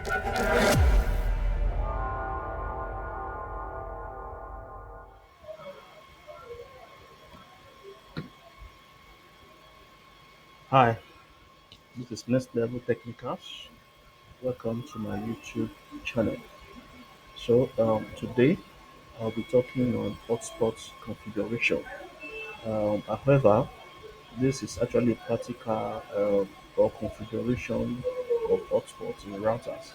Hi, this is Next Level Technicals. Welcome to my YouTube channel. Today I'll be talking on hotspot configuration. However, this is actually a practical or configuration of hotspots in routers.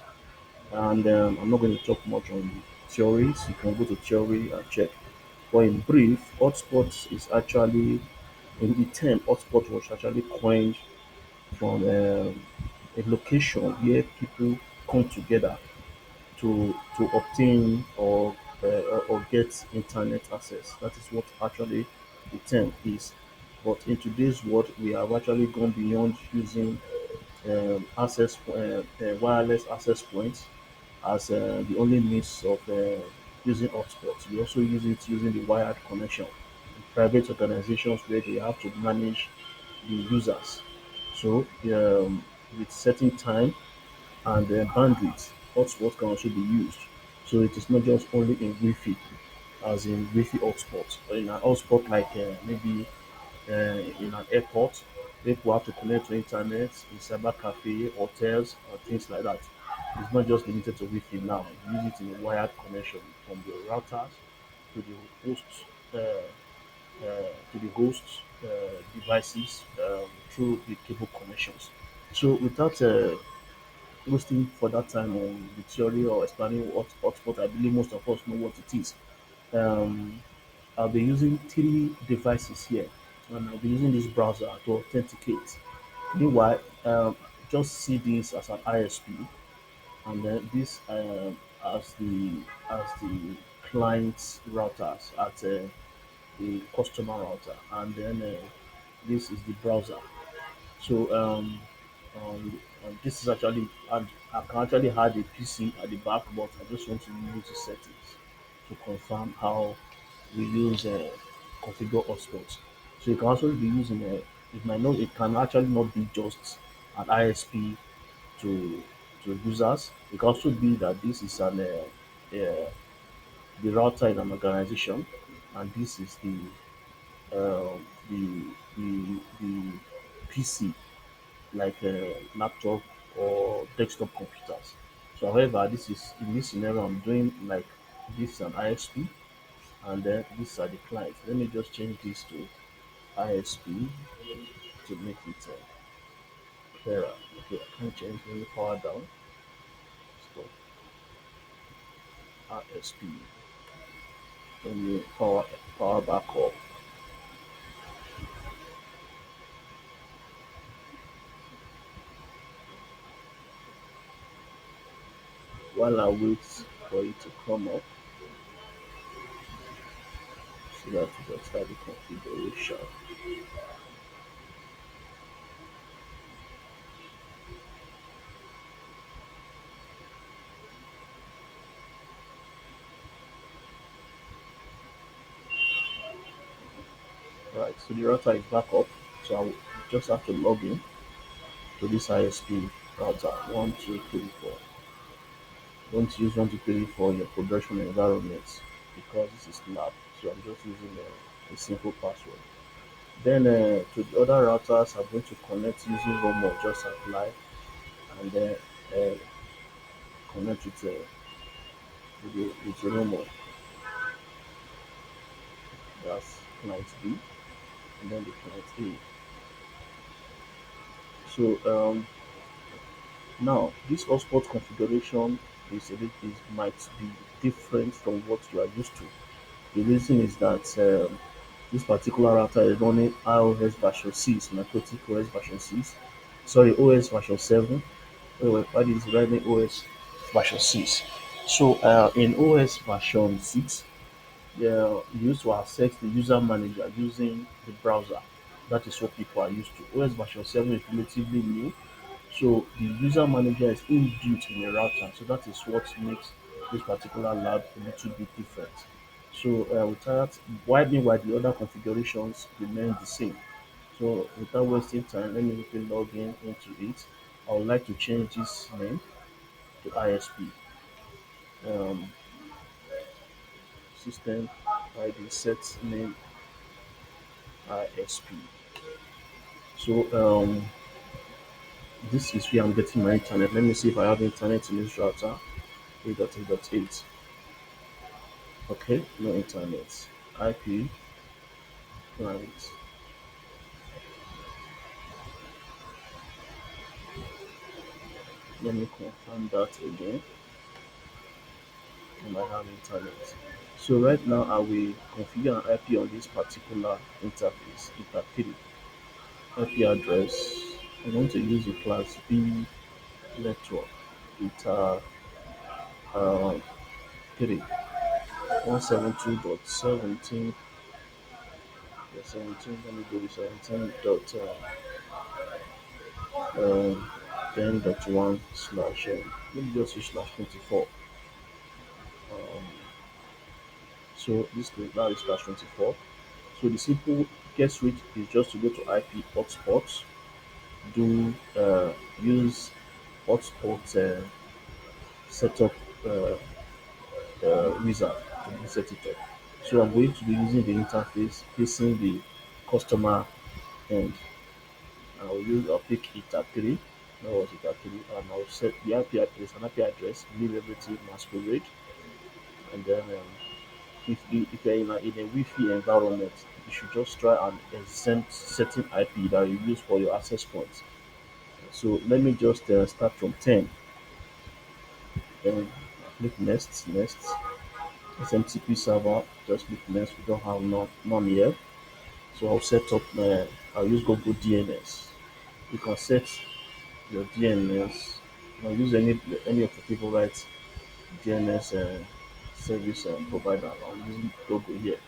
And I'm not going to talk much on theories. You can go to theory and check. But in brief, hotspots is actually, in the term, hotspot was actually coined from a location where people come together to obtain or get internet access. That is what actually the term is. But in today's world, we have actually gone beyond using wireless access points as the only means of using hotspots. We also use it using the wired connection in private organizations where they have to manage the users. So with setting time and bandwidth, hotspot can also be used. So it is not just only in Wi-Fi, as in Wi-Fi hotspot, or in an hotspot like maybe in an airport, people have to connect to internet, in cyber cafe, hotels, or things like that. It's not just limited to Wi-Fi now. You use it in a wired connection from the routers to the host devices through the cable connections. So without wasting further time on the theory or explaining what hotspot, I believe most of us know what it is. Um, I'll be using three devices here, and I'll be using this browser to authenticate. Meanwhile, just see this as an ISP, and then this as the client's routers at the customer router, and then this is the browser. So this is actually, and I can actually add a PC at the back, but I just want to use the settings to confirm how we use configure hotspots. So you can also be using a, it might not, it can actually not be just an ISP to users. It can also be that this is the router in an organization, and this is the PC, like a laptop or desktop computers. So however, this is in this scenario I'm doing like this is an ISP, and then these are the clients. Let me just change this to ISP to make it clearer. Okay, I can change. Let me power down. So ISP. Let me power back up. While I wait for it to come up, so that we can start the configuration. Right, so the router is back up. So I will just have to log in to this ISP router 1234. Don't use 1234 in your production environment because this is lab. So I'm just using a simple password. Then to the other routers, I'm going to connect using Romo, just apply, and then uh, connect with the Romo. That's client B, and then the client A. So now this hotspot configuration might be different from what you are used to. The reason is that this particular router is running iOS version 6, Mikrotik OS version 6, sorry, OS version 7, but it's running OS version 6. So in OS version 6, yeah, you used to access the user manager using the browser. That is what people are used to. OS version 7 is relatively new, so the user manager is inbuilt in the router. So that is what makes this particular lab a little bit different. So without meanwhile the other configurations remain the same. So without wasting time, let me quickly log in into it. I would like to change this name to ISP. Um, System ID set name ISP. So this is where I'm getting my internet. Let me see if I have internet in this router. 8.8.8. Okay, no internet. IP client. Let me confirm that again. And I have internet. So right now I will configure an IP on this particular interface, ETA 3 IP address. I want to use the class B network, ETA uh, 3 172.17. Yeah, 17. Let me go with 17 dot 10.1 slash let me just use slash 24. Um, so this now is slash 24. So the simple get switch is just to go to IP hotspot, do use hotspot setup uh, wizard to set it up. So I'm going to be using the interface facing the customer end. I'll pick it at 3. That was it at 3, and I'll set the IP address, an IP address, leave everything masquerade, and then if you're in a Wi-Fi environment, you should just try and exempt certain IP that you use for your access points. So let me just start from 10. Then click next. SMTP server, just click next. We don't have none here. So I'll set up, I'll use Google DNS. You can set your DNS. I'll use any of the people right DNS service provider. I'm using Google here.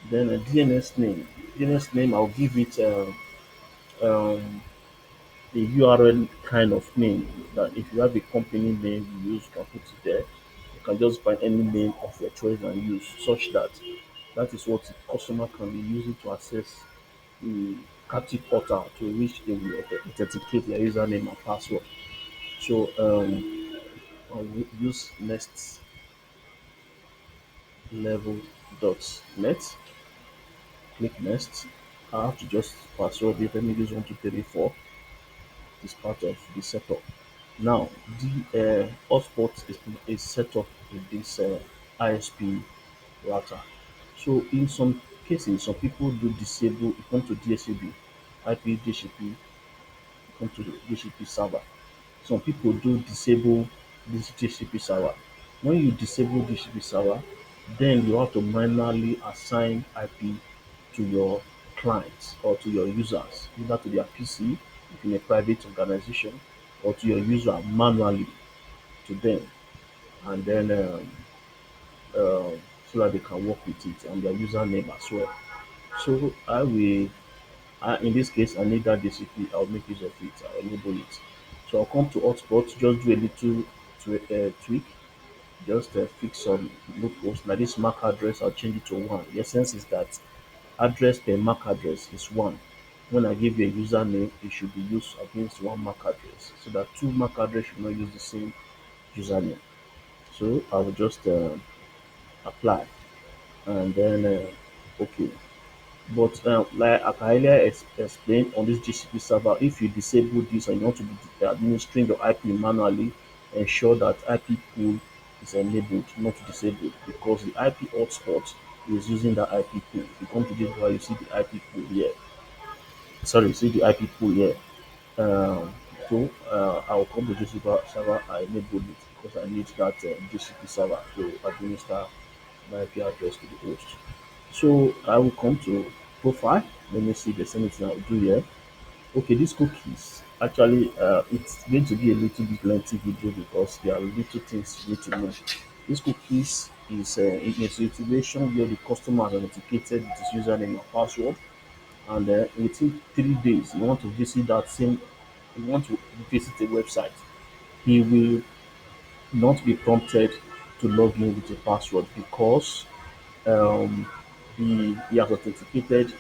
Then a DNS name. DNS name, I'll give it um, a URL kind of name that if you have a company name you use, you can put it there. You can just find any name of your choice and use such that that is what the customer can be using to access the captive portal to which they will authenticate their username and password. So I will use next level.net. Click next. I have to just password it. Let me use 1234. It's part of the setup. Now, the hotspot is set up with this ISP router. So, in some cases, some people do disable. You come to DHCP, IP DHCP, come to the DHCP server. Some people do disable this DHCP server. When you disable DHCP server, then you have to manually assign IP to your clients or to your users, either to their PC if in a private organization or to your user manually to them, and then so that they can work with it and their username as well. So in this case, I need that DCP. I'll make use of it. I'll enable it. So I'll come to hotspot, just do a little tweak, just fix some loopholes. Like this MAC address, I'll change it to 1. The essence is that address per MAC address is 1. When I give you a username, it should be used against one MAC address, so that two MAC address should not use the same username. So I will just apply, and then okay. But like I earlier explained on this GCP server, if you disable this and you want to be administering your IP manually, ensure that IP pool is enabled, not disabled, because the IP hotspot is using the IP pool. If you come to this where you see the IP pool here. Sorry, you see the IP pool here. Um, so I will come to GCP server. I enabled it because I need that GCP server to administer my IP address to the host. So I will come to profile. Let me see if there's anything I'll do here. Okay, these cookies. Actually, it's going to be a little bit lengthy video because there are little things you need to know. These cookies is in a situation where the customer has authenticated with his username and password, and within 3 days, you want to visit a website, he will not be prompted to log in with a password because um, he has authenticated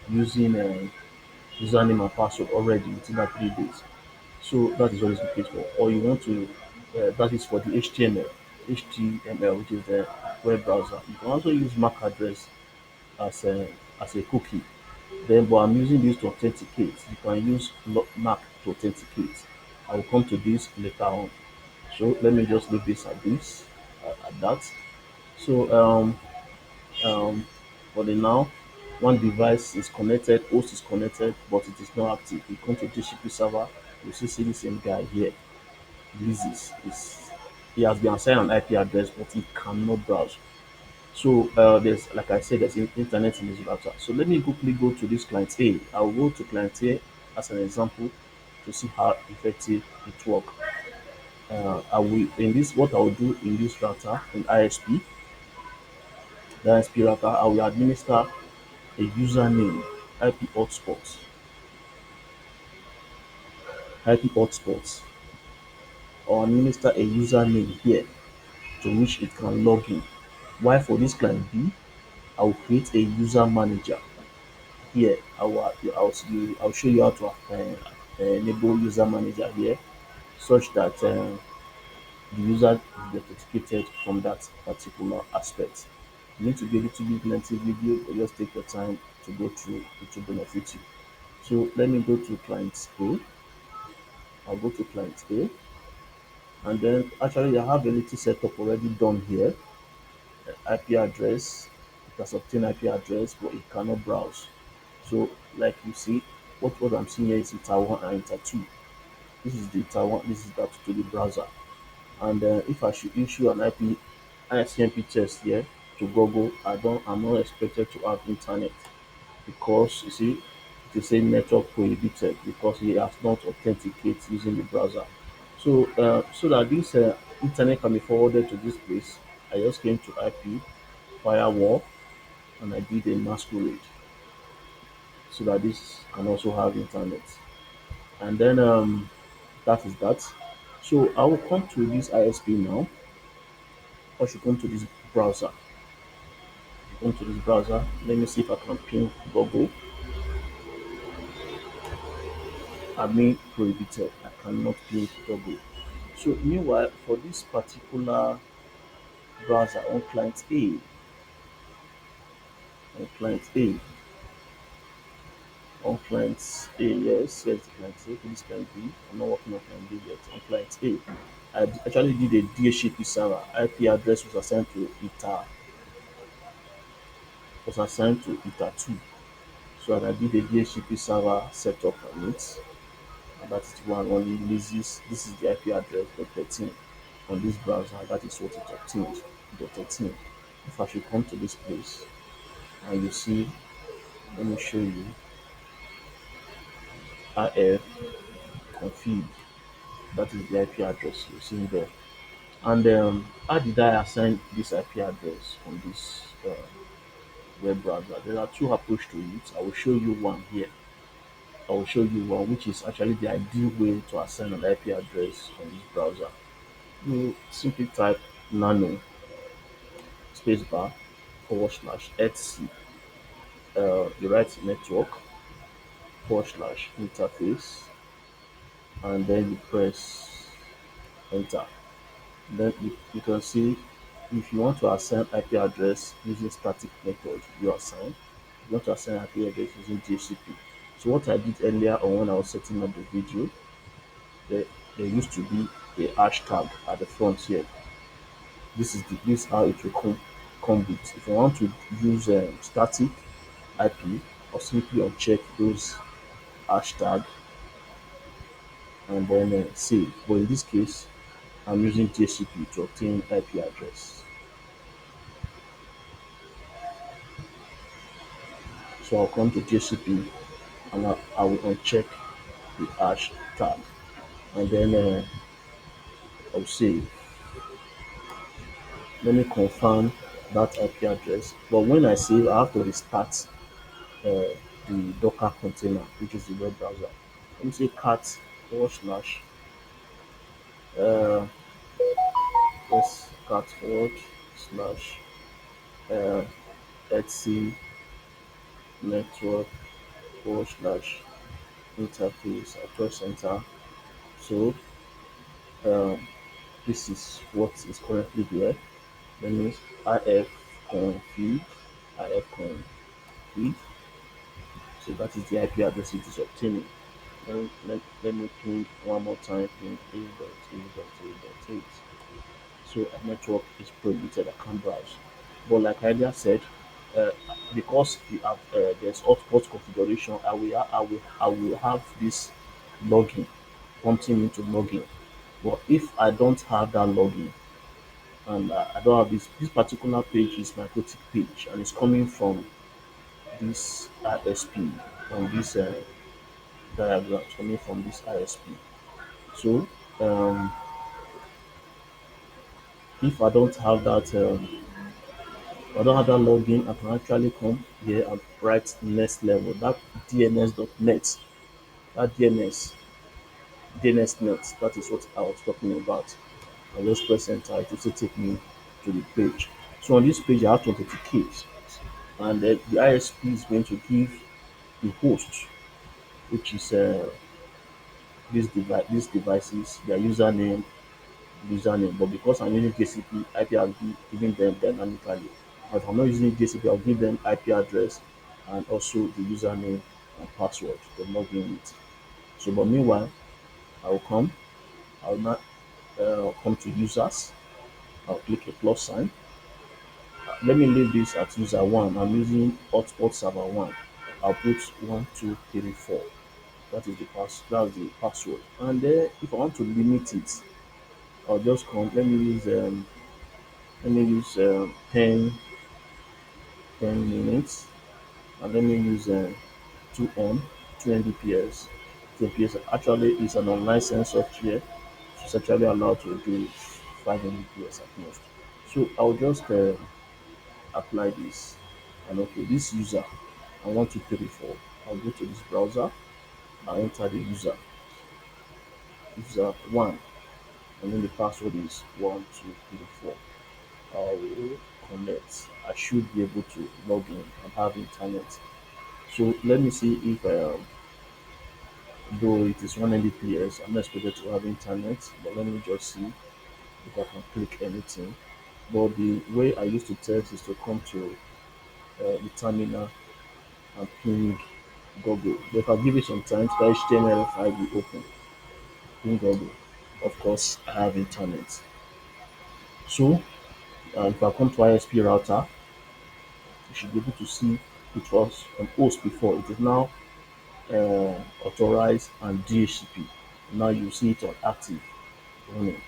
using username and password already within that 3 days. So that is what it's looking for. Or you want to that is for the HTML, which is the web browser. You can also use MAC address as a cookie. Then, but I'm using this to authenticate. You can use MAC to authenticate. I will come to this later on. So let me just leave this at that. So um, for the now, one device is connected, host is connected, but it is not active. You come to DHCP server, you see the same guy here. This is he has been assigned an IP address, but he cannot browse. So there's, like I said, there's internet in this router. So let me quickly go to this client A. I'll go to client A as an example to see how effective it works. I will in this what I will do in this router in the ISP router, I will administer a username, IP hotspot, IP hotspot, or administer a username here to which it can log in. While for this client B, I will create a user manager. Here, I'll show you how to enable user manager here, such that the user is authenticated from that particular aspect. You need to be able to give lengthy video, but just take your time to go through it to benefit you. So let me go to client A. I'll go to client A, and then actually I have a little setup already done here. IP address, it has obtained IP address, but it cannot browse. So like you see, what I'm seeing here is ITA 1 and ITA 2. This is the ITA 1, this is that to the browser. And if I should issue an IP ICMP test here to Google, I'm not expected to have internet because you see it is saying network prohibited because he has not authenticated using the browser. So that this internet can be forwarded to this place, I just came to IP firewall and I did a masquerade so that this can also have internet. And then that is that. So I will come to this ISP now. I should come to this browser. Come to this browser. Let me see if I can ping Google. Admin prohibited. I cannot ping Google. So meanwhile, for this particular browser on client A, on client A, yes, client A, this client B. I'm not working on client B yet. On client A, I actually did a DHCP server. IP address was assigned to ITA 2. So I did a DHCP server setup on it. And that is the one only releases. This is the IP address .13 on this browser. That is what it obtained. .13. If I should come to this place and you see, let me show you IF config. That is the IP address you see there. And how did I assign this IP address on this web browser? There are two approaches to it. I will show you one here. I will show you one which is actually the ideal way to assign an IP address on this browser. You simply type nano spacebar /etc. You write network /interface and then you press enter. Then you can see if you want to assign IP address using static method, you assign. If you want to assign IP address using DHCP. So what I did earlier on when I was setting up the video, there, there used to be a hashtag at the front here. This is how it will come with. If you want to use static IP or simply uncheck those hashtag and then save. But in this case, I'm using DHCP to obtain IP address. So I'll come to DHCP and I will uncheck the hashtag and then I'll save. Let me confirm that IP address. But when I save, I have to restart the Docker container, which is the web browser. Let me say cat forward slash uh, yes, cat forward slash uh, etc network /interface. I press enter. So This is what is currently there. That means if config. So that is the IP address it is obtaining. Let me ping one more time, ping 8.8.8.8. So a network is prohibited, I can't browse. But like I earlier said, uh, because there's hotspot configuration, I will have this login prompting me to login. But if I don't have that login and I don't have this particular page is my Mikrotik page and it's coming from this ISP on this diagram, it's coming from this ISP. So um, if I don't have that login, I can actually come here and write next level. That DNS.net, that DNS net, that is what I was talking about. I just press enter, it will still take me to the page. So on this page, I have to authenticate, and the ISP is going to give the host, which is these devices, their username. But because I'm using JCP, IP, I'll be giving them dynamically. But if I'm not using JCP, I'll give them IP address and also the username and password to log in with. So, but meanwhile, I'll come, I'll not come to users, I'll click a plus sign. Let me leave this at user one. I'm using hotspot server one. I'll put 1234. That's the password. And then if I want to limit it, I'll just come. Let me use 10 minutes, and let me use 2M, 2 Mbps. 2 Mbps actually is an unlicensed software. It's actually allowed to do 5 Mbps at most. So I'll just apply this. And okay, this user, I want to pay it for. I'll go to this browser, I'll enter the user one, and then the password is 1234. I will connect. I should be able to log in and have internet. So let me see if, though it is 1 Mbps, I'm not expected to have internet, but let me just see if I can click anything. But the way I used to test is to come to the terminal and ping Google. But if I give it some time, the HTML file will open. Ping Google. Of course, I have internet. So if I come to ISP router, you should be able to see it was an host before. It is now authorized and DHCP. Now you see it on active running.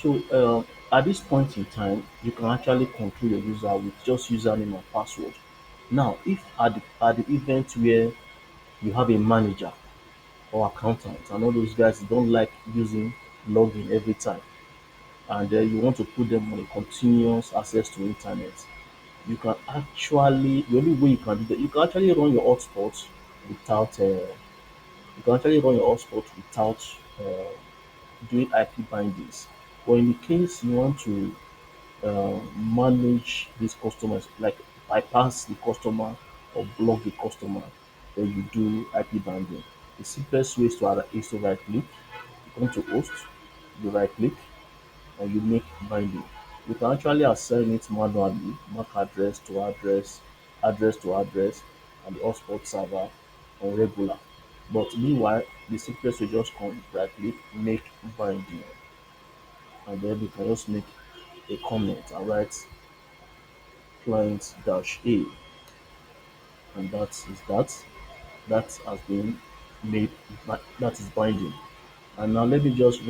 So at this point in time, you can actually control your user with just username and password. Now, if at the event where you have a manager or accountant and all those guys don't like using login every time, and you want to put them on a continuous access to internet, you can actually the only way you can do that, you can actually run your hotspot without uh, doing IP bindings. But in the case you want to manage these customers, like bypass the customer or block the customer, then you do IP binding. The simplest way is to right click, you come to host, you right click, and you make binding. You can actually assign it manually, MAC address to address, address to address, and the hotspot server on regular. But meanwhile, the simplest way just come right click, make binding, and then you can just make a comment and write client dash A, and that has been made, that is binding. And now let me just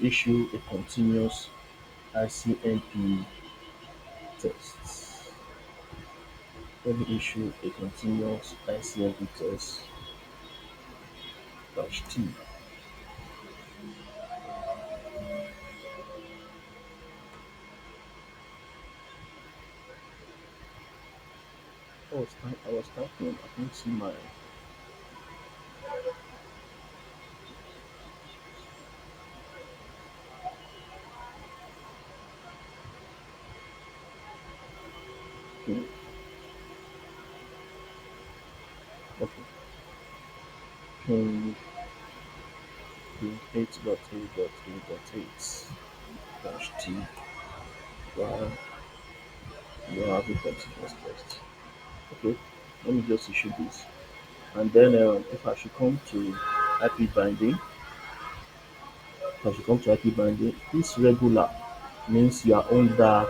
issue a continuous ICMP test. Let me issue a continuous ICMP test dash T. I was typing, I can't see my. Hmm, okay, ping 8.8.8.8. empty while you're having continuous test. Okay, let me just issue this. And then if I should come to IP binding, if I should come to IP binding, this regular means you are under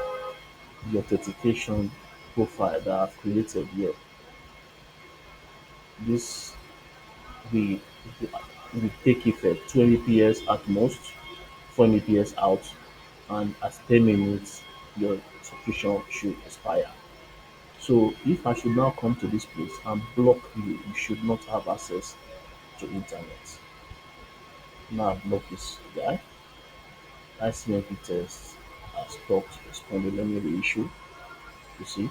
the authentication profile that I've created here. This will, will take effect 2 Mbps at most, 4 Mbps out, and at 10 minutes, your subscription should expire. So if I should now come to this place and block you, you should not have access to internet. Now block this guy. ICMP test has stopped responding. Let me reissue. You see,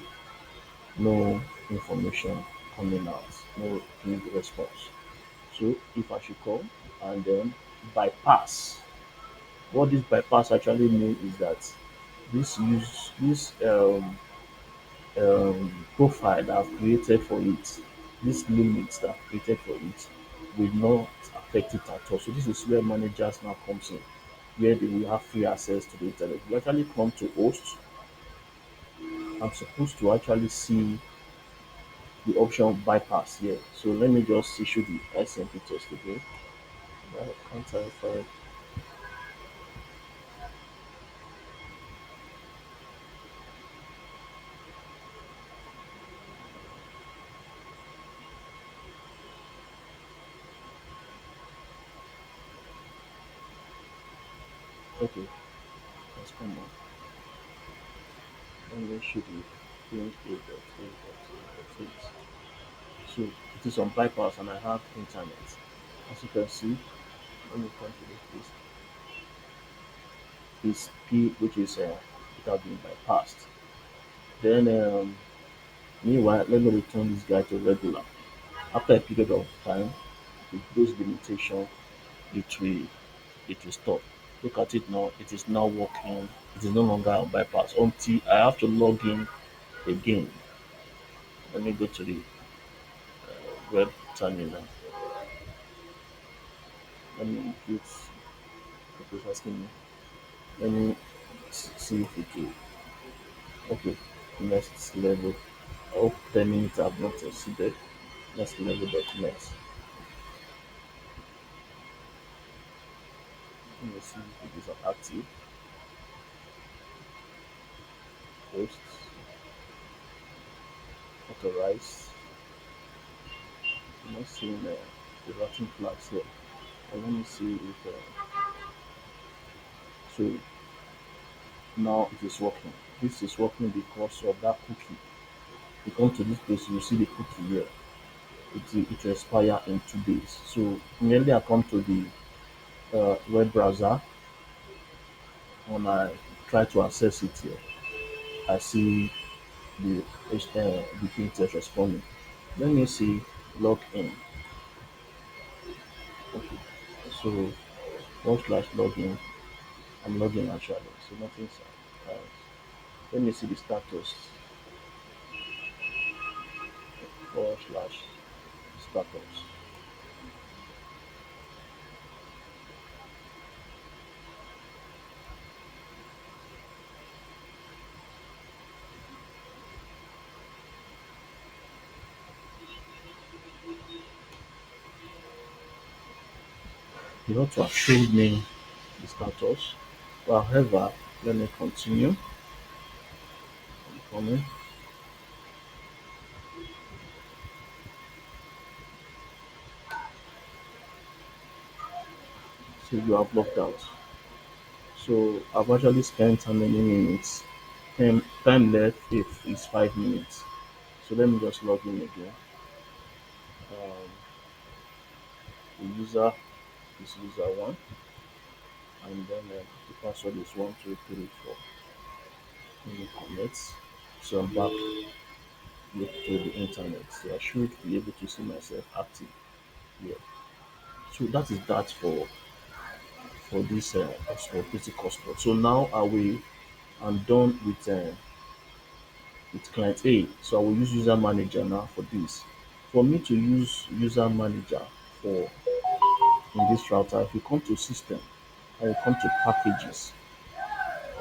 no information coming out, no new response. So if I should come and then bypass, what this bypass actually means is that this profile that I've created for it, these limits that I've created for it, will not affect it at all. So this is where managers now comes in, where they will have free access to the internet. You actually come to host. I'm supposed to actually see the option bypass here. So let me just issue the SMP test again. Can't I find? Okay, let's come on. Let me issue the pin 8.8.8. So it is on bypass and I have internet. As you can see, let me come to this place. Is P, which is without being bypassed. Then meanwhile, let me return this guy to regular. After a period of time, with those limitations, it will it will stop. Look at it now. It is now working. It is no longer on bypass until I have to log in again. Let me go to the web terminal. Let me put what is asking me. Let me see if it will. Okay, next level. I hope 10 minutes have not exceeded. Next level document. Let me see if it is active. Post. Authorize. I'm not seeing the routing flags here. And let me see if so now it is working. This is working because of that cookie. You come to this place, you see the cookie here. It will expire in 2 days. So immediately I come to the web browser when I try to access it here. I see the page test responding. Let me see log in. Okay. So forward slash login. I'm logging actually. So nothing's let me see the status forward slash status. You ought to have showed me the status. However, let me continue. Coming. So you have logged out. So I've actually spent how many minutes? Time left if is 5 minutes. So let me just log in again. Um, the user is user one, and then the password is 1234. Let me connect. So I'm back to the internet. So I should be able to see myself active here. So that is that for this Mikrotik Hotspot. So now I'm done with client A. So I will use user manager now for this. For me to use user manager for in this router, if you come to system and you come to packages,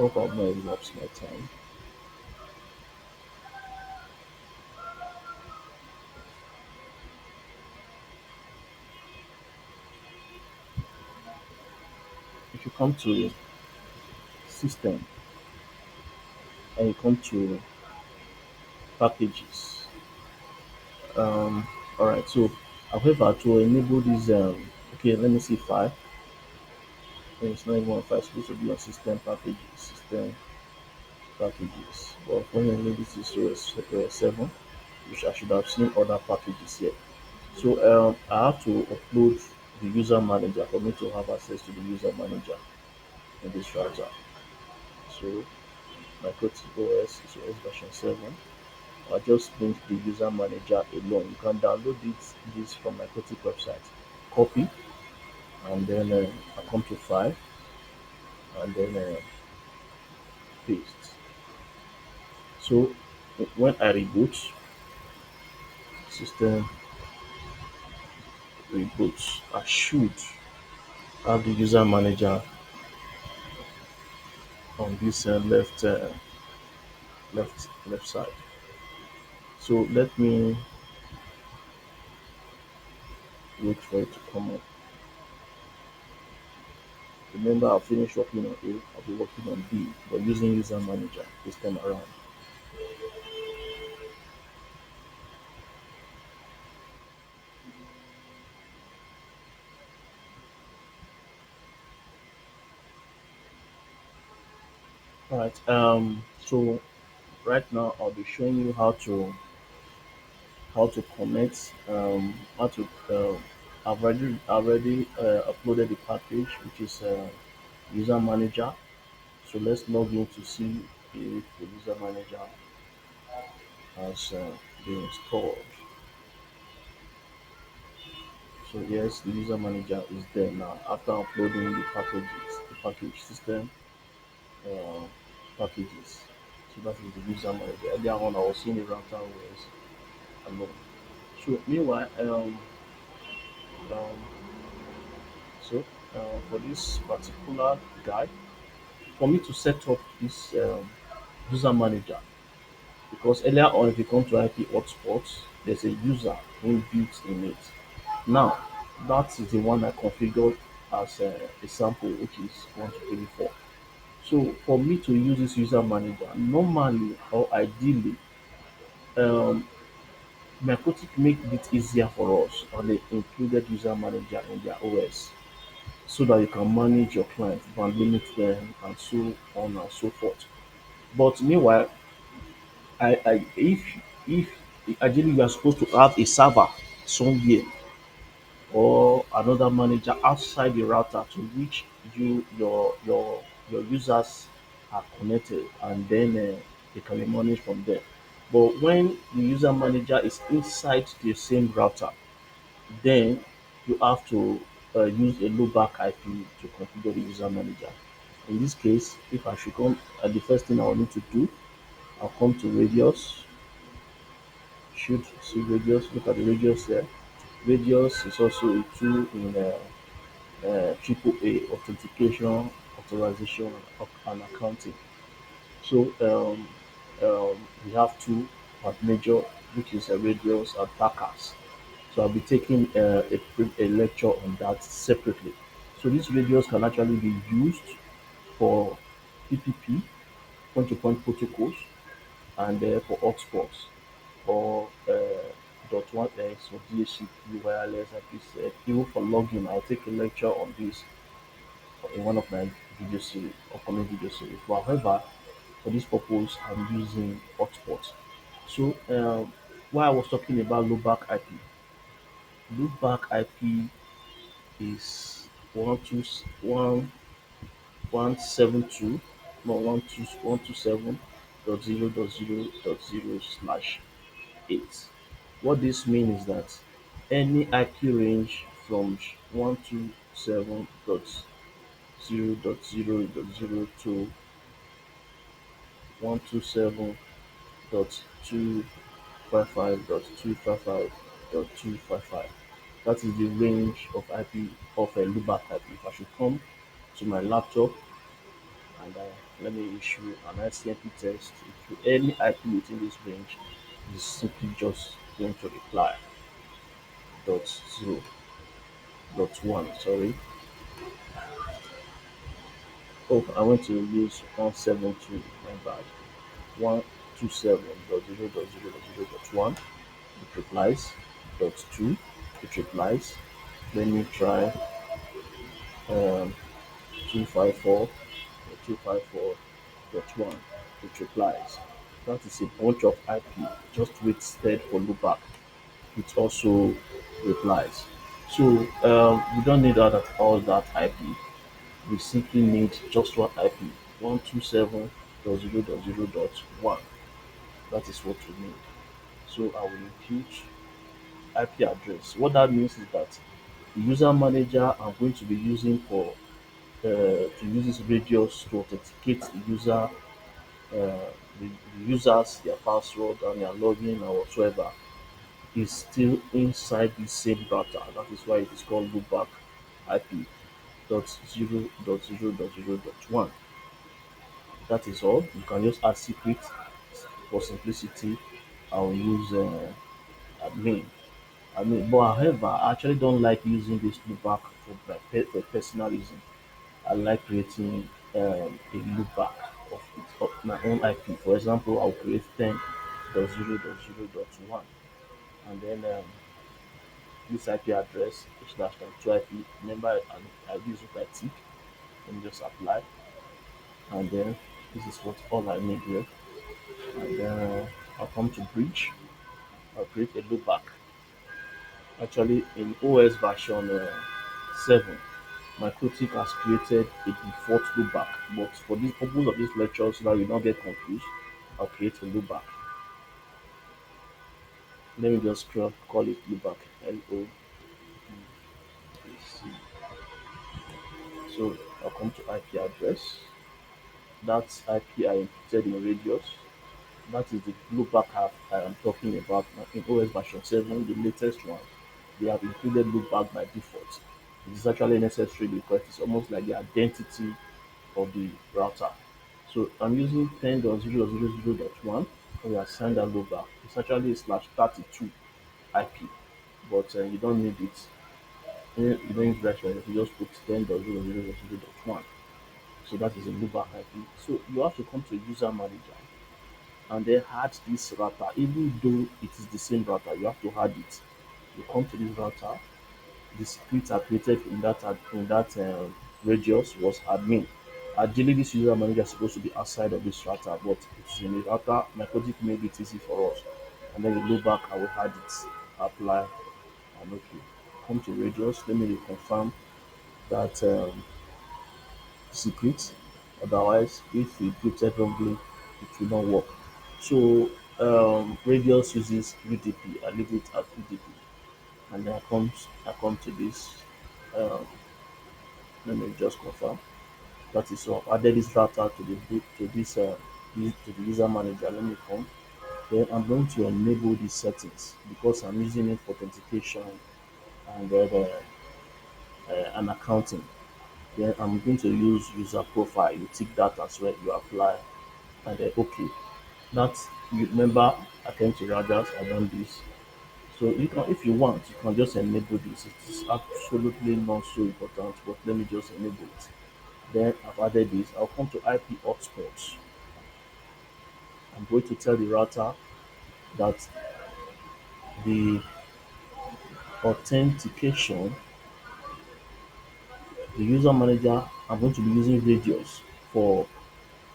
Hope I've not elapsed my time. If you come to system and you come to packages, um, all right. So, however, to enable this, okay, let me see file. It's not even on file. It's supposed to be on system packages, system packages. But apparently, this is OS 7, which I should have seen other packages here. So, I have to upload the user manager for me to have access to the user manager in this router. So, Mikrotik Os is OS version 7. I just print the user manager alone. You can download this from my Mikrotik website. Copy and then I come to file and then paste. So when I reboot, system reboots, I should have the user manager on this left side. So let me wait for it to come up. Remember, I'll finish working on A, I'll be working on B, but using user manager this time around. All right. So right now I'll be showing you how to connect. How to. I've already uploaded the package, which is user manager. So let's log in to see if the user manager has been installed. So yes, the user manager is there now after uploading the packages, the package system uh, packages. So that is the user manager. Earlier on, I was seeing the router was alone. So meanwhile, um, so for this particular guide, for me to set up this user manager, because earlier on, if you come to IP hotspots, there's a user inbuilt in it. Now, that is the one I configured as a sample, which is 1234. So for me to use this user manager, normally or ideally, um, Mikrotik make it easier for us, and they included user manager in their OS so that you can manage your clients, you can limit them, and so on and so forth. But meanwhile, if ideally you are supposed to have a server somewhere or another manager outside the router to which your users are connected, and then they can be managed from there. But when the user manager is inside the same router, then you have to use a low-back IP to configure the user manager. In this case, if I should come, the first thing I will need to do, I'll come to radius. Should see radius. Look at the radius there. Radius is also a tool in triple A authentication, authorization, and accounting. So we have two at major, which is radius and packers. So I'll be taking a lecture on that separately. So these radios can actually be used for PPP, point-to-point protocols, and for hotspots, or dot one x or DHCP wireless IP. Even for logging, I'll take a lecture on this in one of my video series, upcoming video series. But however, for this purpose, I'm using hotspot. So while I was talking about loopback IP is 172 no 127.0.0.0/8. What this means is that any IP range from 127.0.0.0 to 127.255.255.255. That is the range of IP of a loopback IP. If I should come to my laptop and let me issue an ICMP test. If any IP within this range is simply just going to reply dot zero dot one. Sorry. Oh, I want to use 172. My bad. 127.0.0.0.1. It replies. Dot two. It replies. Let me try um, 254 or 254.1. It replies. That is a bunch of IP. Just waited for loopback. It also replies. So we don't need all that IP. We simply need just one IP, 127.0.0.1. That is what we need. So I will impute IP address. What that means is that the user manager I'm going to be using to use this radius to authenticate the users, their password and their login or whatsoever is still inside the same router. That is why it is called loopback IP dot zero dot zero dot zero dot one. That is all. You can just add secret for simplicity. I'll use admin. But however, I actually don't like using this loopback for personal reason. I like creating a loopback of my own IP. For example, I'll create 10.0.0.1 and then this IP address slash 2 IP. Remember, I use what I tick. Let me just apply, and then this is what all I need here. And then I'll come to bridge. I'll create a loopback. Actually, in OS version 7, Mikrotik has created a default loopback. But for this purpose of this lecture, so that you don't get confused, I'll create a loopback. Let me just call it loopback. LOOBAC. So I'll come to IP address. That's IP I imputed in radius. That is the loopback I am talking about in OS version 7, the latest one. They have included loopback by default. It is actually necessary because it's almost like the identity of the router. So I'm using 10.0.0.0.1 and we assign that loopback. It's actually a slash 32 IP, but you don't need it. You don't need that one. You just put 10.0.0.0.1. So that is a loopback IP. So you have to come to user manager and then add this router. Even though it is the same router, you have to add it. You come to this router. The script are created in that radius was admin. Ideally, this user manager is supposed to be outside of this router, but it's in the router. Mikrotik made it easy for us. And then you look back, I will add it, apply, and okay. Come to radius. Let me confirm that secret. Otherwise, if you put it wrongly, it will not work. So radius uses UDP. I leave it at UDP, and then I come to this. Um, Let me just confirm. That is all. Added this router to to the user manager. Let me come. Then I'm going to enable these settings because I'm using it for authentication and and accounting. Then I'm going to use user profile. You tick that as well. You apply and then okay. That's you remember I came to Rajas. I done this. So you can, if you want, you can just enable this. It is absolutely not so important, but let me just enable it. Then I've added this. I'll come to IP hotspots. I'm going to tell the router that the authentication, the user manager, I'm going to be using radius for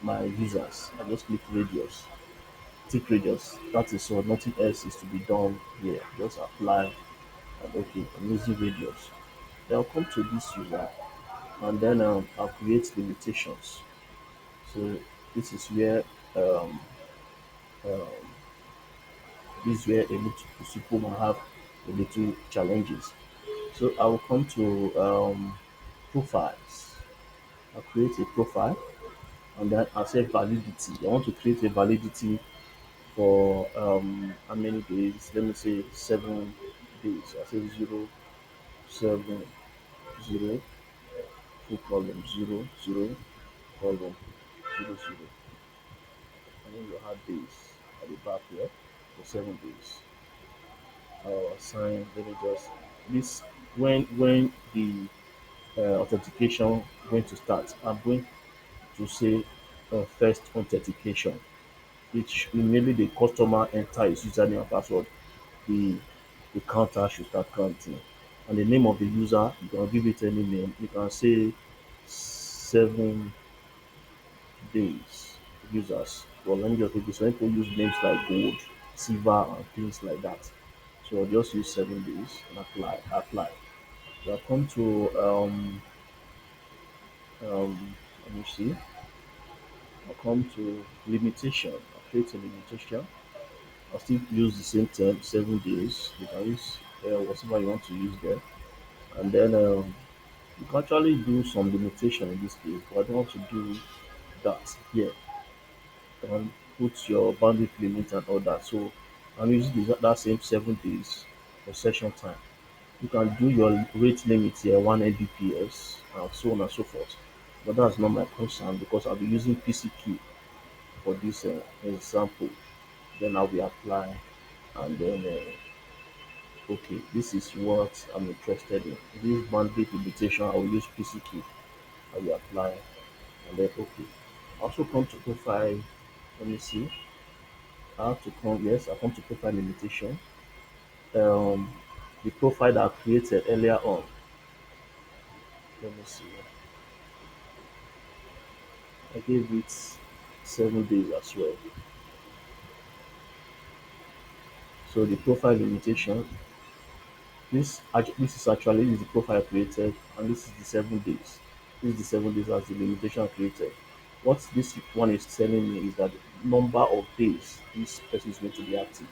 my users. I just click radius, tick radius. That is all. Nothing else is to be done here. Just apply and okay. I'm using radius. Then I'll come to this user and then I'll create limitations. So this is where um, um, this is where a little people might have a little challenges. So I will come to profiles. I'll create a profile and then I'll say validity. I want to create a validity for how many days? Let me say 7 days. I say 0, 7, 0, full column, 0, 0, column. sudo sudo, and then you add days at the back here for 7 days. I'll assign. Let me just this when the authentication going to start. I'm going to say first authentication, which immediately the customer enter his username and password, the the counter should start counting. And the name of the user, you can give it any name. You can say 7 days users. Well, let me just take this. Some people use names like gold, silver, and things like that. So I'll just use 7 days and apply. So I come to let me see. I come to limitation. I create a limitation. I still use the same term, 7 days. You can use whatever you want to use there. And then you can actually do some limitation in this case, but I don't want to do that here. You can put your bandwidth limit and all that. So I'm using that same 7 days for session time. You can do your rate limit here, 1 Mbps, and so on and so forth. But that's not my concern because I'll be using PCQ for this example. Then I will apply, and then okay, this is what I'm interested in. This bandwidth limitation, I will use PCQ. I will apply, and then okay. Also come to profile. Let me see. I have to come. Yes, I come to profile limitation. Um, the profile that I created earlier on. Let me see. I gave it 7 days as well. So the profile limitation. This is actually this is the profile created, and this is the 7 days. This is the 7 days as the limitation created. What this one is telling me is that the number of days this person is going to be active.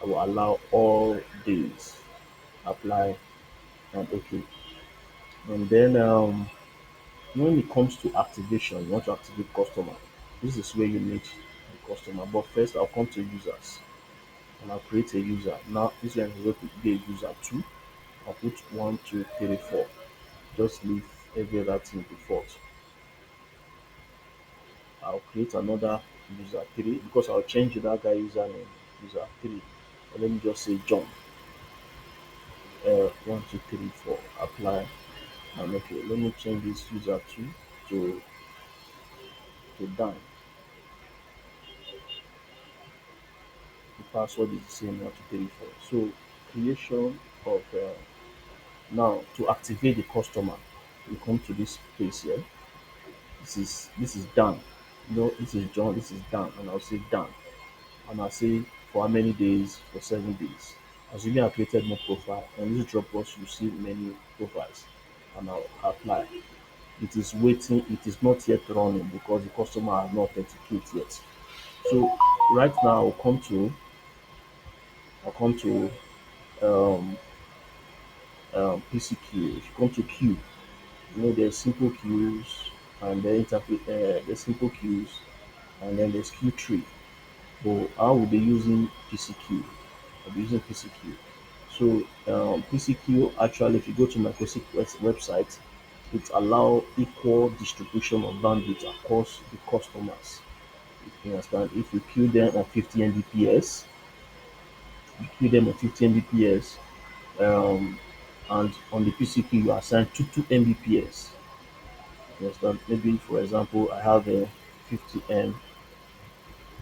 I will allow all days, apply, and okay. And then when it comes to activation, you want to activate customer. This is where you meet the customer. But first, I'll come to users and I'll create a user. Now, this one is going to be a user two. I'll put 1, 2, 3, 4. Just leave every other thing default. I'll create another user three because I'll change that guy username user three. And let me just say John. 1, 2, 3, 4. Apply. And okay, let me change this user two to Dan. The password is the same 1, 2, 3, 4. So creation of now to activate the customer, you come to this place here. This is Dan. No, this is John. This is Dan, and I'll say Dan. And I'll say for how many days? For 7 days. Assuming I created more profile, and this Dropbox you see many profiles, and I'll apply. It is waiting. It is not yet running because the customer has not authenticated yet. So right now I'll come to um, PCQ. If you come to queue, there's simple queues and there's simple queues and then there's queue tree. But I will be using PCQ. I'll be using PCQ. So PCQ actually, if you go to Mikrotik website, it allow equal distribution of bandwidth across the customers. You understand? If you queue them on 50 Mbps, you queue them on 50 Mbps, and on the PCQ you assign 2 Mbps. You understand? Maybe for example, I have a 50 M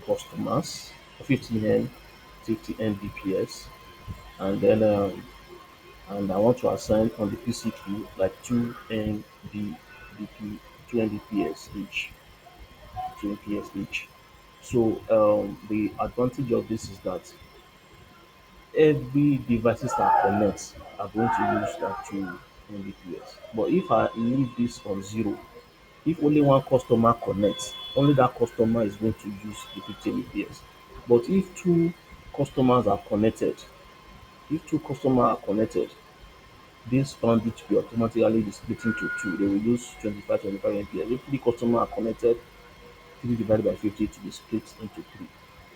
customers, 50 M, 50 Mbps, and then and I want to assign on the PCQ like 2 Mbps each, 2 Mbps each. So the advantage of this is that every devices that connect are going to use that 2 Mbps. But if I leave this on zero, if only one customer connects, only that customer is going to use the 50 Mbps. But if two customers are connected, this bandwidth will be automatically split into two. They will use 25 Mbps. If three customers are connected, 3 divided by 50 to be split into three.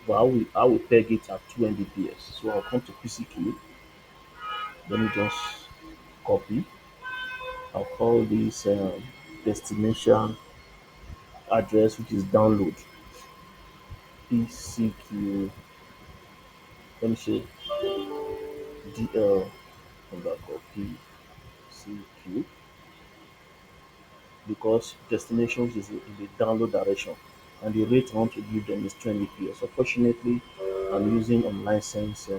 But I will peg it at 2 Mbps. So I'll come to PCQ. Let me just copy. I'll call this destination address, which is download PCQ. Let me say DL underscore PCQ because destinations is in the download direction and the rate I want to give them is 20 PS. Unfortunately, I'm using unlicensed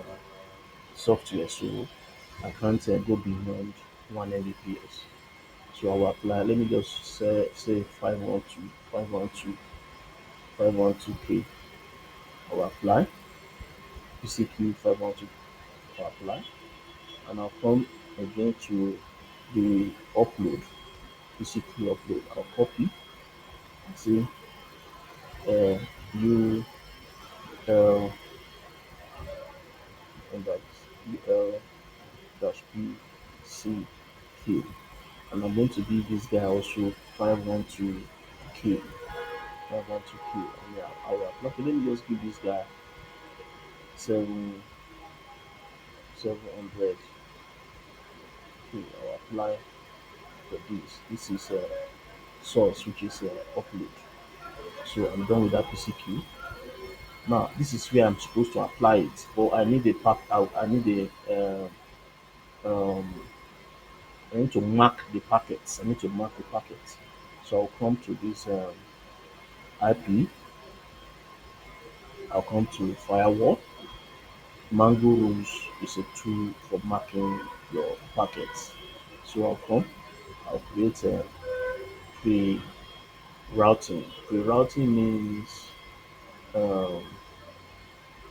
software, so I can't go beyond 1 Mbps. So I will apply. Let me just say 512, 512, 512K. I will apply PCQ 512. I will apply, and I'll come again to the upload PCQ upload. I'll copy and say uh, UL and that's UL dash PCQ, and I'm going to give this guy also 512K. 512K. And yeah, I will apply. Okay, let me just give this guy 7 700. Okay, I'll apply for this. This is source, which is upload. So I'm done with that PCQ. Now this is where I'm supposed to apply it, but I need a pack out. I need to mark the packets. I need to mark the packets. So I'll come to this IP. I'll come to firewall. Mango rules is a tool for marking your packets. So I'll create a pre-routing. Pre-routing means um,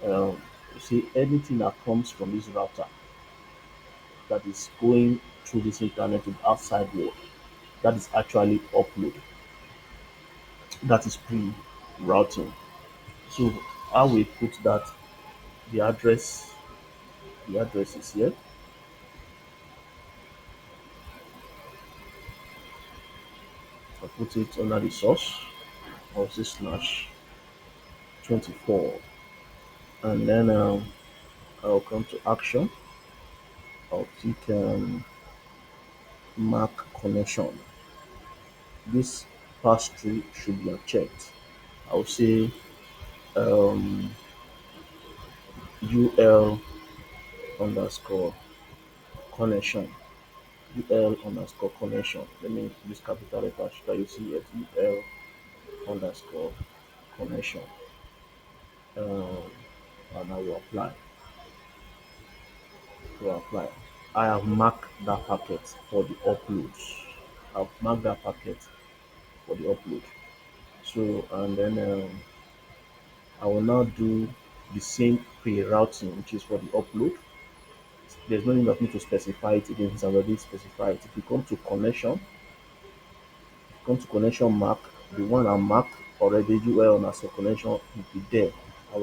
you see anything that comes from this router that is going through this internet to the outside world, that is actually upload. That is pre-routing. So how we put that, the address, the address is here. I put it under the source. I'll say slash 24, and then I'll come to action. I'll click mark connection. This pass through should be unchecked. I'll say um, UL underscore connection. UL underscore connection. Let me use capital letters that you see it. UL underscore connection. Um, and I will apply. To apply. I have marked that packet for the uploads. I've marked that packet for the upload. So and then I will now do the same pre-routing, which is for the upload. There's no need of me to specify it again since I already specified it. If you come to connection mark, the one I marked already UL as a connection will be there. I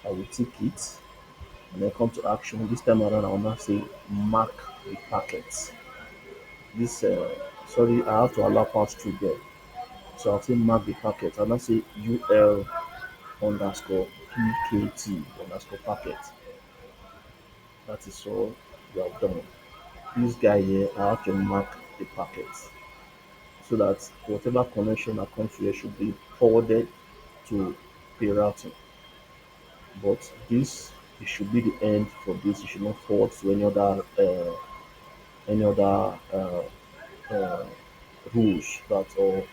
will tick it and then come to action. This time around I will now say mark the packets. This sorry, I have to allow pass through there. So I'll say mark the packet. I'll now say UL underscore PKT underscore packet. That is all we have done. This guy here, I have to mark the packets so that whatever connection that comes here should be forwarded to the routing. But this it should be the end for this. It should not forward to any other uh, rules that or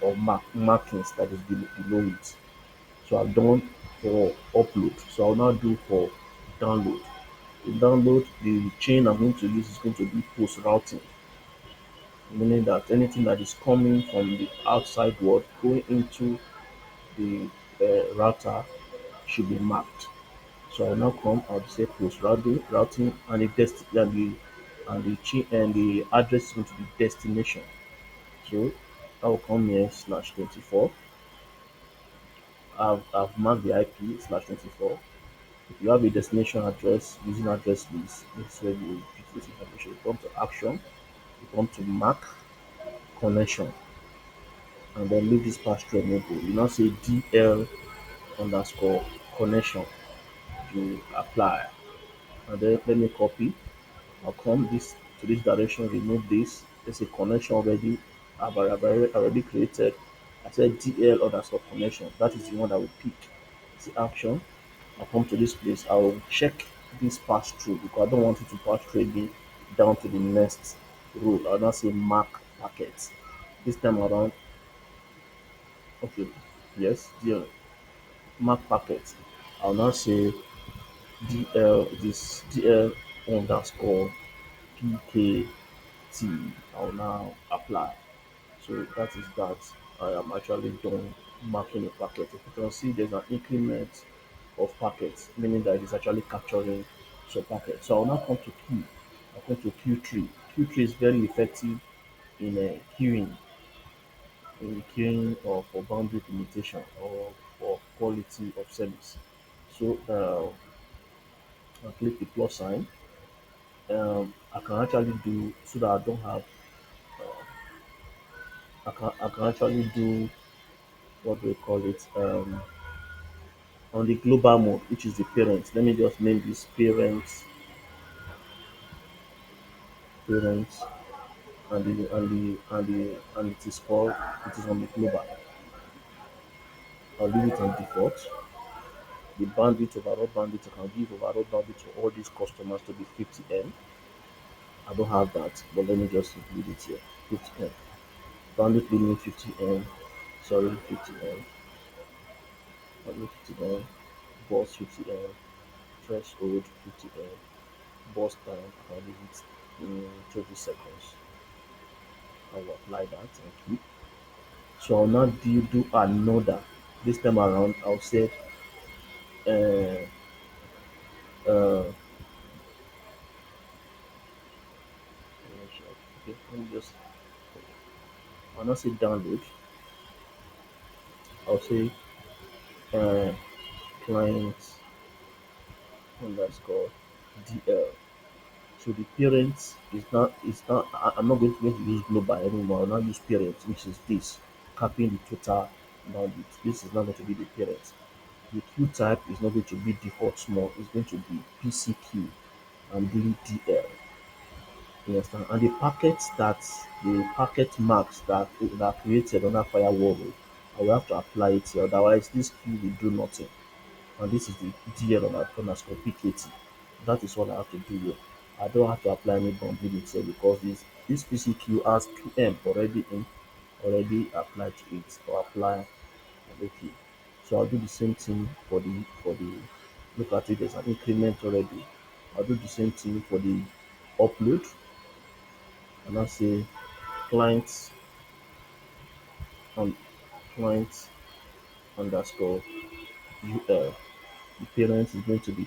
markings that is below it. So I've done for upload. So I'll now do for download. To download, the chain I'm going to use is going to be post routing, meaning that anything that is coming from the outside world going into the router should be marked. So I'll now come, I'll say post routing and the address is going to be destination. So I'll come here slash 24. I've marked the IP slash 24. If you have a destination address using address list, this is where you put this information. You come to action, you come to mark connection, and then leave this pass through enable. You now say DL underscore connection. You apply, and then let me copy. I'll come this to this direction, remove this. There's a connection already. I've already created. I said DL underscore connection. That is the one that will pick the action. I'll come to this place. I'll check this pass through because I don't want it to pass through again down to the next row. I'll now say mark packet. This time around, okay, yes, DL mark packet. I'll now say DL this DL underscore PKT. I'll now apply. So that is that. I am actually done marking a packet. If you can see, there's an increment of packets, meaning that it's actually capturing some packets. So I'll now come to Q. I'll come to Q3. Q3 is very effective in queuing or for boundary limitation or for quality of service. So I click the plus sign. I can actually do so that I don't have. I can actually do what do we call it? On the global mode, which is the parent. Let me just name this parents, and it is called it is on the global. I'll leave it on default. The bandwidth, overall bandwidth, I can give overall bandwidth to all these customers to be 50M. I don't have that, but let me just include it here. 50M. Bandwidth limit 50M. Sorry, 50M. Bandwidth 50M. Boss 50M. Threshold 50M. Boss time, I'll leave it in 20 seconds. I will apply that and click. So I'll now do another. This time around, I'll say, uh, uh, okay, let me just, I'll not say download. I'll say uh, client underscore DL. So the parent I'm not going to use global anymore. I'll now use parent, which is this, capping the total bandwidth. This is not going to be the parent. The queue type is not going to be default small, it's going to be PCQ. I'm doing DL. You understand? And the packet marks that are created on that firewall, I will have to apply it here. Otherwise, this queue will do nothing. And this is the DL on underscore PKT. That is what I have to do here. I don't have to apply any bundling here because this PCQ has PM already applied to it or apply and okay. So I'll do the same thing for the look at it, there's an increment already. I'll do the same thing for the upload and I'll say client on client underscore UL. The parent is going to be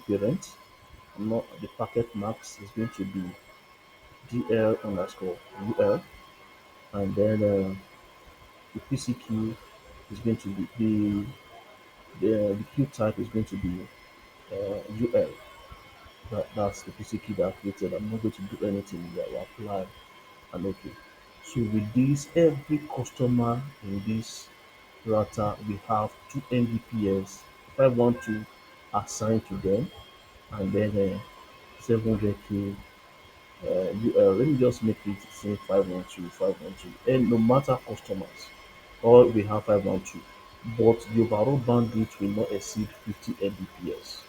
parent. Not the packet max is going to be DL underscore UL, and then the PCQ is going to be the queue type is going to be UL. That's the PCQ that I created. I'm not going to do anything here. I apply and okay. So with this, every customer in this router we have two Mbps. If I want to assign to them, and then 700K let me just make it say 512, and no matter customers, all we have 512, but the overall bandwidth will not exceed 50 Mbps.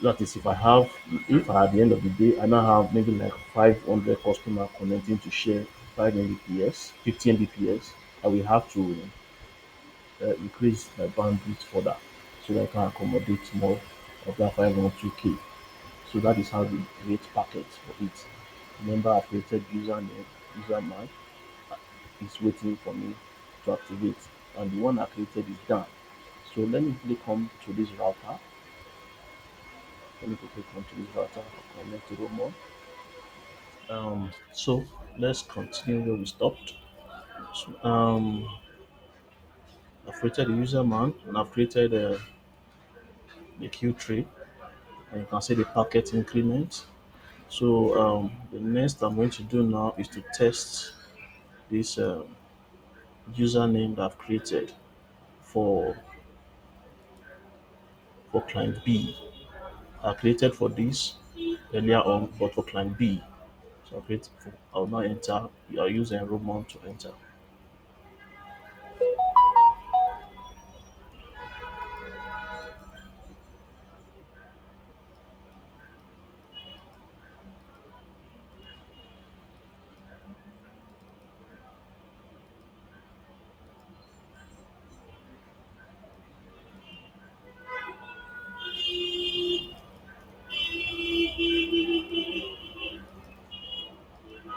That is if at the end of the day I now have maybe like 500 customers connecting to share 5 Mbps, 50 Mbps, I will have to increase my bandwidth further so that I can accommodate more of that 512K. So that is how we create packets for it. Remember, I created username, user man is waiting for me to activate, and the one I created is done. So let me quickly come to this router. Let me quickly come to this router. I'll connect to more. So let's continue where we stopped. So, I've created a user man and I've created the queue tree, and you can see the packet increment. So the next I'm going to do now is to test this username that I've created for client B. I created for this earlier on, but for client B. So I'll now enter. I'll use enrollment to enter.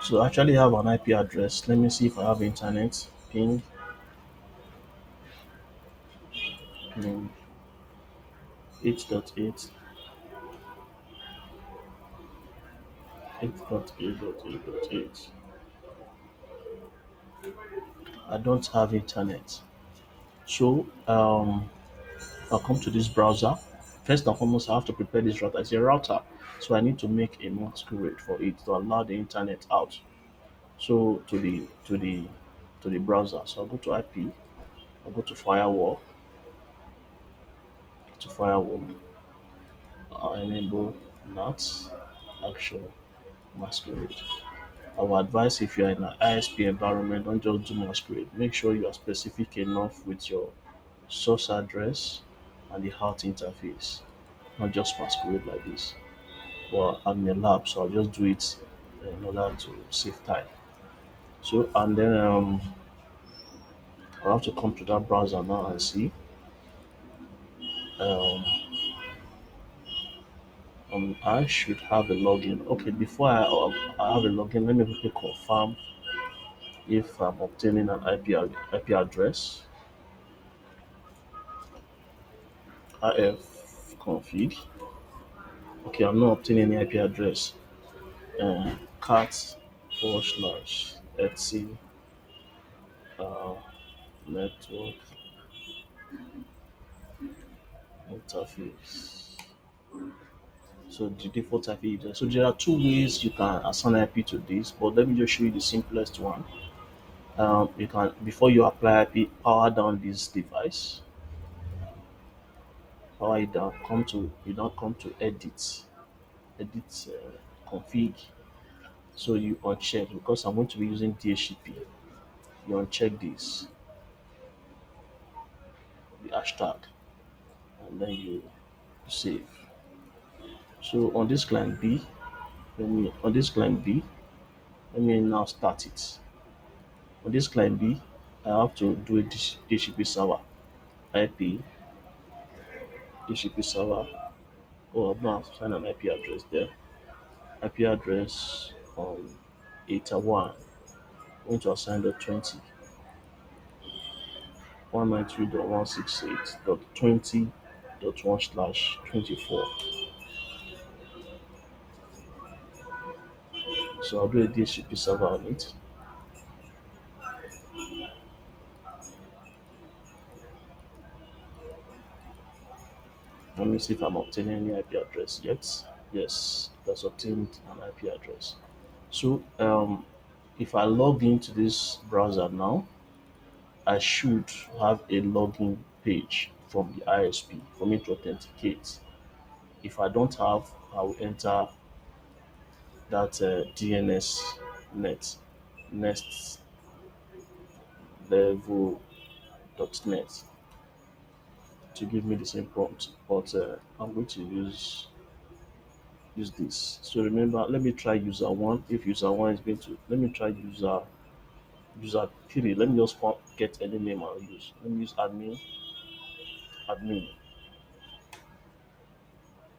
So I actually have an IP address. Let me see if I have internet. Ping 8.8, 8.8.8.8. I don't have internet. So I'll come to this browser. First and foremost, I have to prepare this router. It's a router, so I need to make a masquerade for it to allow the internet out. So to the browser. So I'll go to IP. I'll go to firewall. To firewall. I'll enable NAT actual masquerade. I will advise if you're in an ISP environment, don't just do masquerade. Make sure you are specific enough with your source address and the health interface, not just masquerade like this. Well, I'm in a lab, so I'll just do it in order to save time. So, and then I'll have to come to that browser now and see. Um, I should have a login. Okay, before I have a login, let me quickly confirm if I'm obtaining an IP address. IF config. Okay, I'm not obtaining any IP address. Cat / Etsy uh, network interface. So the default IP address. So there are two ways you can assign IP to this, but let me just show you the simplest one. You can before you apply IP, power down this device, power it down. Come to edit config. So you uncheck because I'm going to be using DHCP. You uncheck this, the hashtag, and then you save. So on this client B, on this client B, let me now start it. On this client B, I have to do a DHCP server, IP, DHCP server. Oh, I've not assigned an IP address there. IP address 81. I'm going to assign the 20. 192.168.20.1/24. So I'll do a DHCP server on it. Let me see if I'm obtaining any IP address yet. Yes, that's obtained an IP address. So if I log into this browser now, I should have a login page from the ISP for me to authenticate. If I don't have, I will enter that DNS net next level.net to give me the same prompt. But I'm going to use this. So remember, let me try user one. If user one is going to, let me try user three. Let me just get any name I'll use. Let me use admin.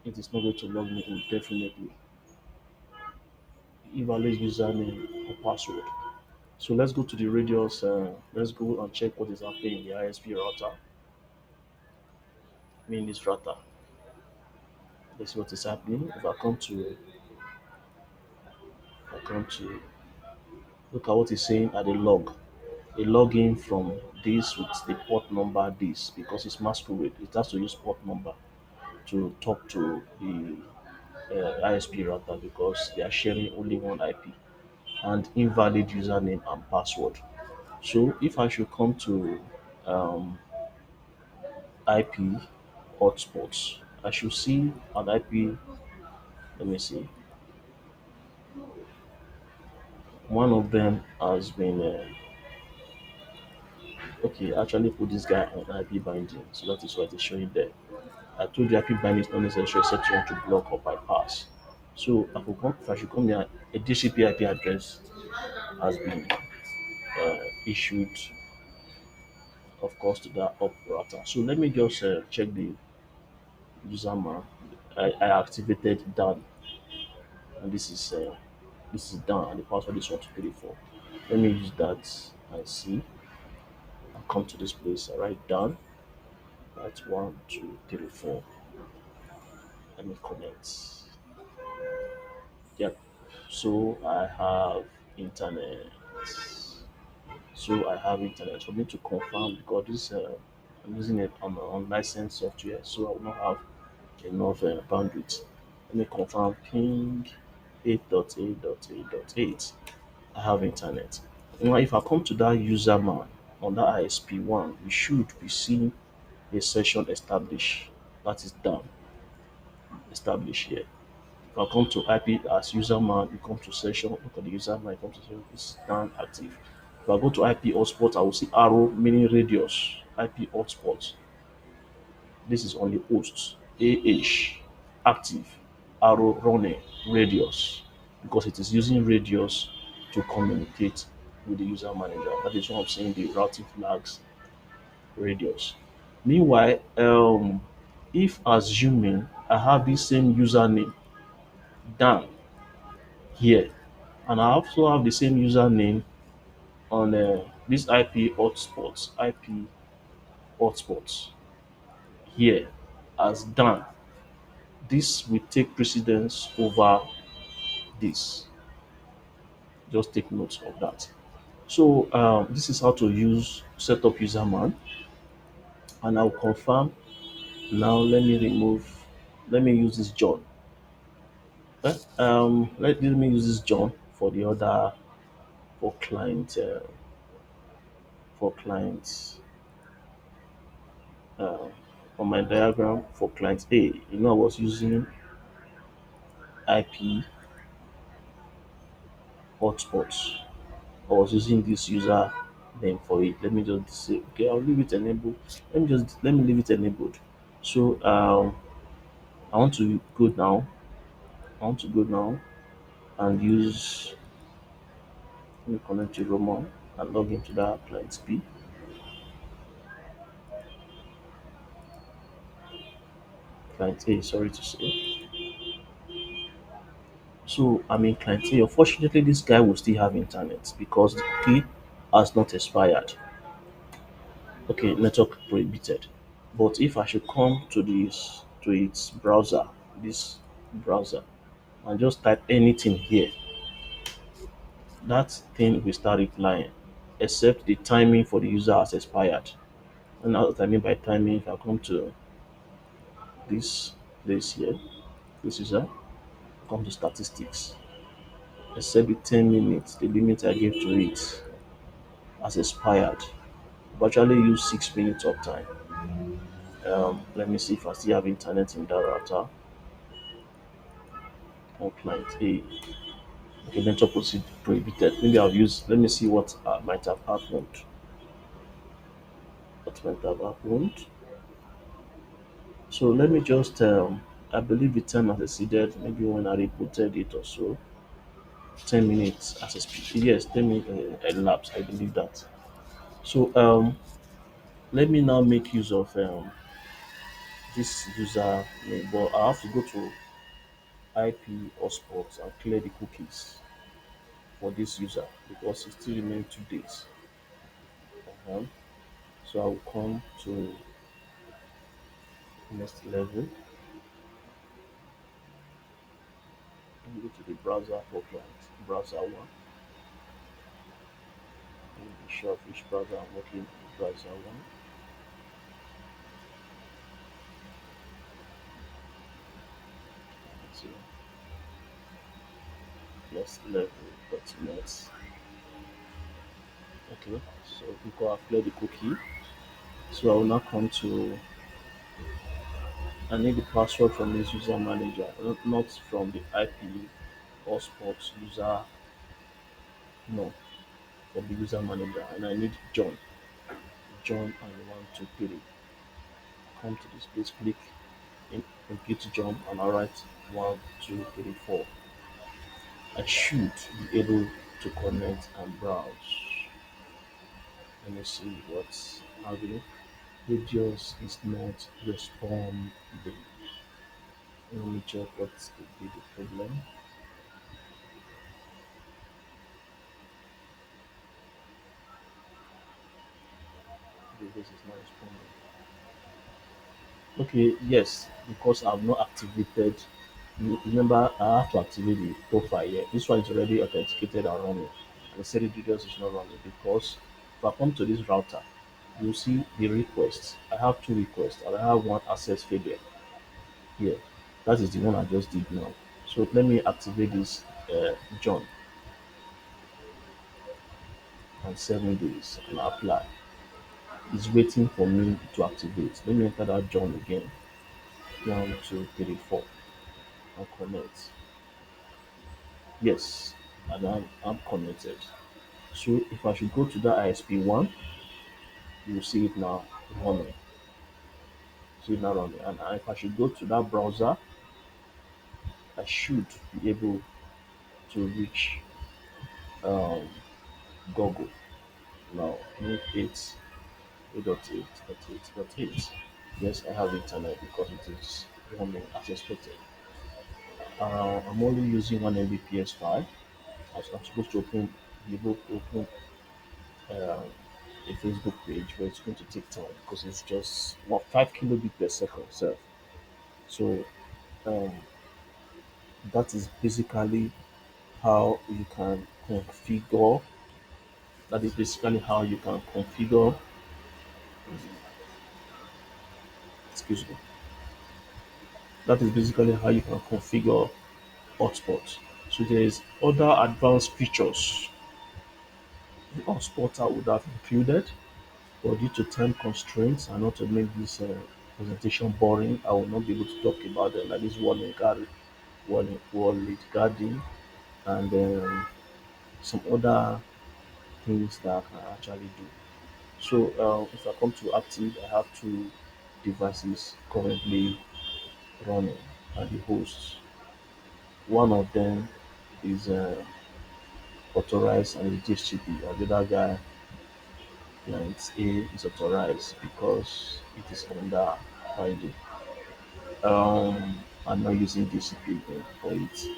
It is not going to log me in definitely. Evaluate username or password. So let's go to the radius. Let's go and check what is happening in the ISP router. I mean this router. Let's see what is happening. If I come to look at what it's saying at the log. A login from this with the port number this because it's masquerade. It has to use port number to talk to the ISP router because they are sharing only one IP and invalid username and password. So if I should come to um, IP hotspots, I should see an IP. Let me see. One of them has been okay. I actually put this guy on IP binding, so that is what it's showing there. I told you IP binding is not necessary except you want to block or bypass. So if I should come here, a DCP IP address has been issued, of course, to that up router. So let me just check the user man. I activated done, and this is done, and the password is 1234. Let me use that and see. I come to this place. I write done. That's 1234. Let me connect. Yep. So I have internet. So I have internet. For me to confirm because this I'm using it on unlicensed software, so I will not have enough bandwidth. Let me confirm ping 8.8.8.8. I have internet. Now, if I come to that user man on that ISP1, we should be seeing a session established. That is done, established here. If I come to IP as user man, you come to session, look at the user man, you come to session, it's done active. If I go to IP hotspot, I will see arrow meaning radius, IP hotspot. This is on the host, AH, active, arrow running, radius, because it is using radius to communicate with the user manager. That is what I'm saying, the routing flags radius. Meanwhile, if assuming I have this same username down here, and I also have the same username on this IP hotspots here as Dan, this will take precedence over this. Just take note of that. So this is how to use setup user man, and I'll confirm. Now let me use this John. Let me use this John for the other for client for clients uh, on my diagram for client A. You know, I was using IP hotspots. I was using this user name for it. Let me just say, okay, I'll leave it enabled. Let me leave it enabled. So I want to go now. I want to go now and use. Let me connect to Roman and log into that client B, client A. Sorry to say. So I'm in client A. Unfortunately, this guy will still have internet because the key has not expired. Okay, network prohibited. But if I should come to its browser, this browser, and just type anything here, that thing will start replying, except the timing for the user has expired. And now what I mean by timing, if I come to this place here, this user, come to statistics, except the 10 minutes, the limit I gave to it has expired. I've actually used 6 minutes of time. Let me see if I still have internet in that router on client A. Okay, network proceed prohibited. Maybe I'll use, let me see what might have happened. What might have happened. So let me just, I believe the time has exceeded, maybe when I rebooted it or so. 10 minutes as a speed. Yes, 10 minutes elapsed, I believe that. So let me now make use of this user name, but I have to go to IP hotspots and clear the cookies for this user because it still remains 2 days. Uh-huh. So I will come to next level and go to the browser for client, browser one. And be sure of which browser I'm working on, browser one. So next level.net. Okay, so because I've cleared the cookie, so I will now come to, I need the password from this user manager, not from the IP hotspot user No, for the user manager, and I need John. John and 123. Come to this place, click impute John, and I write 1234. I should be able to connect and browse. Let me see what's happening. Radius is not responding. Let me check what could be the problem. Radius is not responding. Okay, yes, because I've not activated. Remember, I have to activate the profile here. This one is already authenticated and running. And the steady radius is not running because if I come to this router, you see the requests. I have two requests and I have one access failure here. That is the one I just did now. So let me activate this John and 7 days and apply. It's waiting for me to activate. Let me enter that John again. 1, 2, 3, 4 and connect. Yes, and I'm connected. So if I should go to that ISP1, you will see it now running. See it now running. And if I should go to that browser, I should be able to reach um, Google. Now, make it 8.8.8.8. Yes, I have internet because it is running as expected. I'm only using 1 Mbps file. I'm supposed to be able to open um, a Facebook page, but it's going to take time because it's just 5 kilobit per second. So um, that is basically how you can configure. That is basically how you can configure. Excuse me. That is basically how you can configure hotspot. So there is other advanced features the hotspotter would have included, but due to time constraints and not to make this presentation boring, I will not be able to talk about them like this wallet guarding and some other things that I can actually do. So if I come to active, I have two devices currently running and the hosts. One of them is authorized and is DHCP, and the other guy, client A, is authorized because it is under ID. I'm not using DCP for it.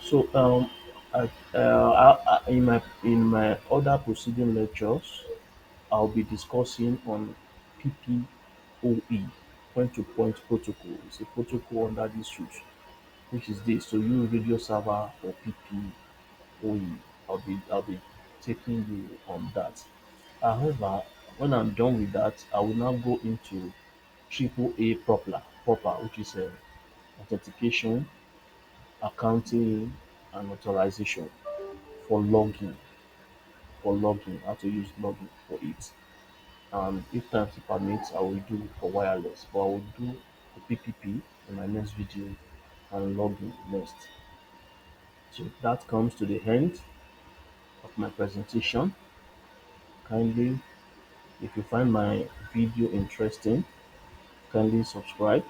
So in my other proceeding lectures, I'll be discussing on PPOE, point to point protocol. It's a protocol under this suite, which is this. So you radio server or PPOE. I'll be taking you on that. However, when I'm done with that, I will now go into triple A proper, which is authentication, accounting, and authorization for login. How to use login for it. If time permits, I will do it for wireless, but I will do the PPP in my next video and login next. So that comes to the end of my presentation. Kindly, if you find my video interesting, kindly subscribe